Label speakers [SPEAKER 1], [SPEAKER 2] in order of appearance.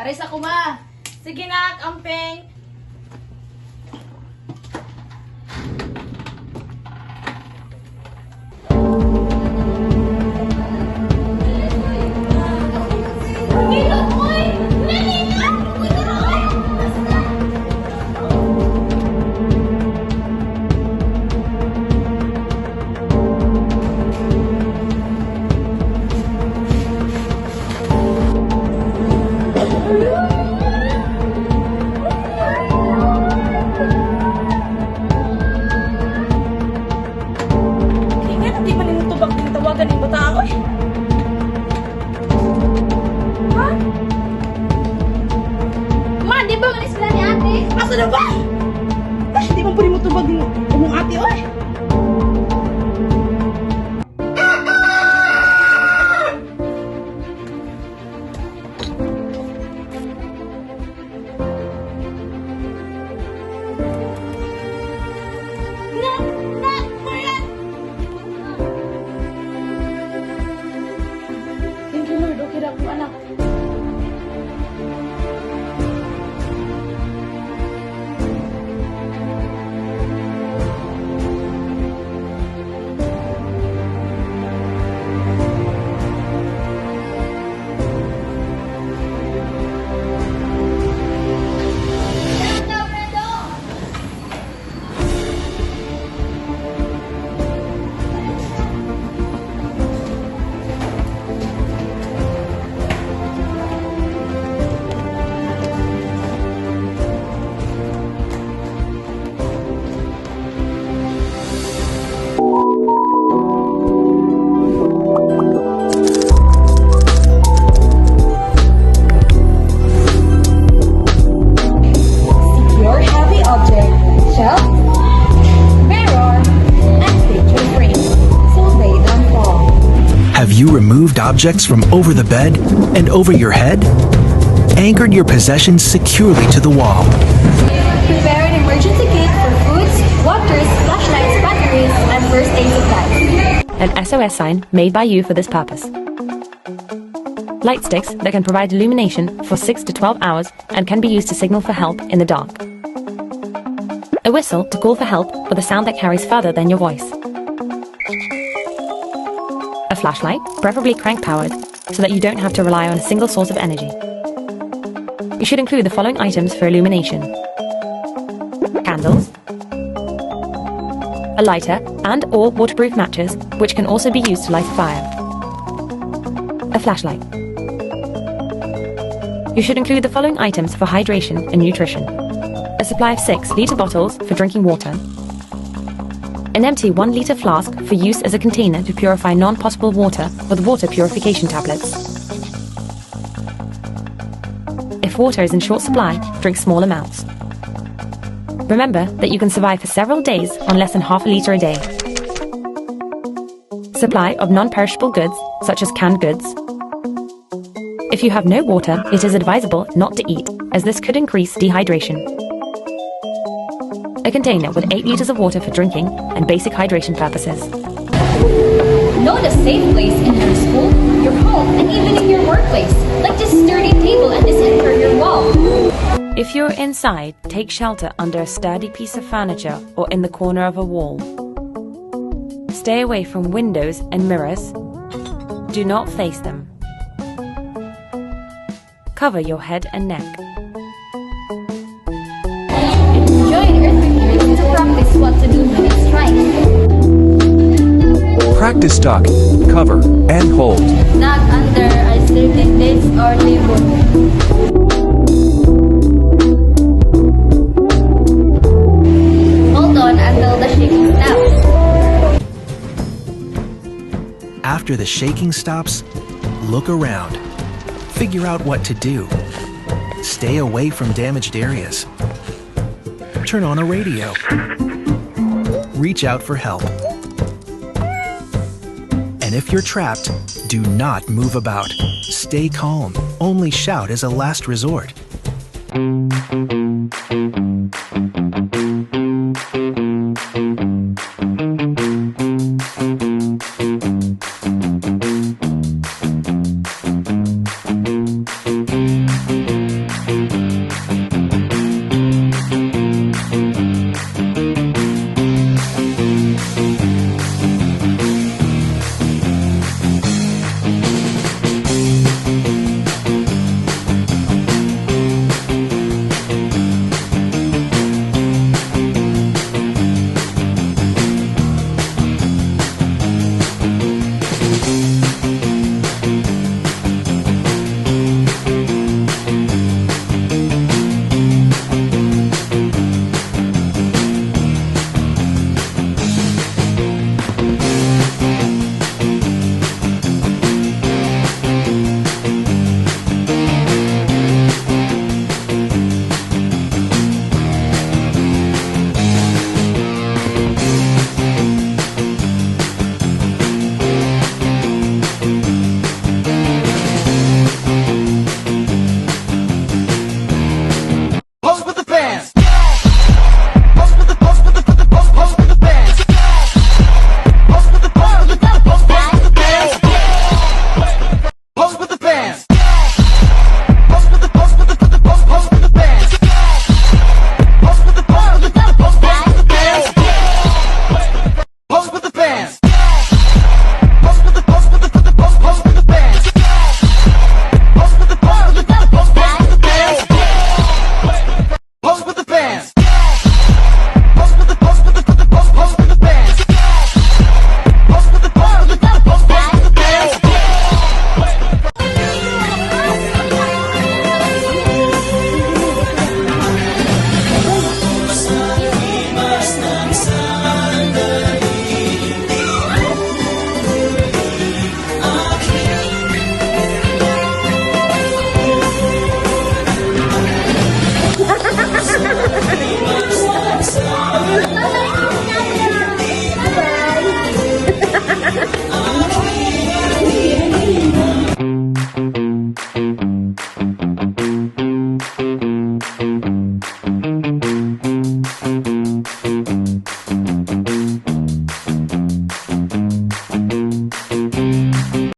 [SPEAKER 1] Aray sa kuma. Sige na, amping.
[SPEAKER 2] Asa na ba? Di ba pwede mo tubag yung ate, oy? Thank you, Lord. Okay na po, anak.
[SPEAKER 3] Have you removed objects from over the bed and over your head? Anchored your possessions securely to the wall.
[SPEAKER 4] Prepare an emergency kit for foods, waters, flashlights, batteries, and first aid supplies.
[SPEAKER 5] An SOS sign made by you for this purpose. Light sticks that can provide illumination for 6 to 12 hours and can be used to signal for help in the dark. A whistle to call for help with a sound that carries further than your voice. A flashlight, preferably crank-powered, so that you don't have to rely on a single source of energy. You should include the following items for illumination: candles, a lighter and/or waterproof matches, which can also be used to light a fire, a flashlight. You should include the following items for hydration and nutrition: a supply of 6-litre bottles for drinking water, an empty 1-litre flask for use as a container to purify non-potable water with water purification tablets. If water is in short supply, drink small amounts. Remember that you can survive for several days on less than half a litre a day. Supply of non-perishable goods, such as canned goods. If you have no water, it is advisable not to eat, as this could increase dehydration. A container with 8 litres of water for drinking and basic hydration purposes.
[SPEAKER 4] Know the safe place in your school, your home, and even in your workplace, like this sturdy table and this interior wall.
[SPEAKER 5] If you're inside, take shelter under a sturdy piece of furniture or in the corner of a wall. Stay away from windows and mirrors. Do not face them. Cover your head and neck.
[SPEAKER 4] Join Earth Review to practice what to do when it's right.
[SPEAKER 3] Practice duck, cover, and hold.
[SPEAKER 4] Not under a certain dates or label. Hold on until the shaking stops.
[SPEAKER 3] After the shaking stops, look around. Figure out what to do. Stay away from damaged areas. Turn on a radio. Reach out for help. And if you're trapped, do not move about. Stay calm. Only shout as a last resort.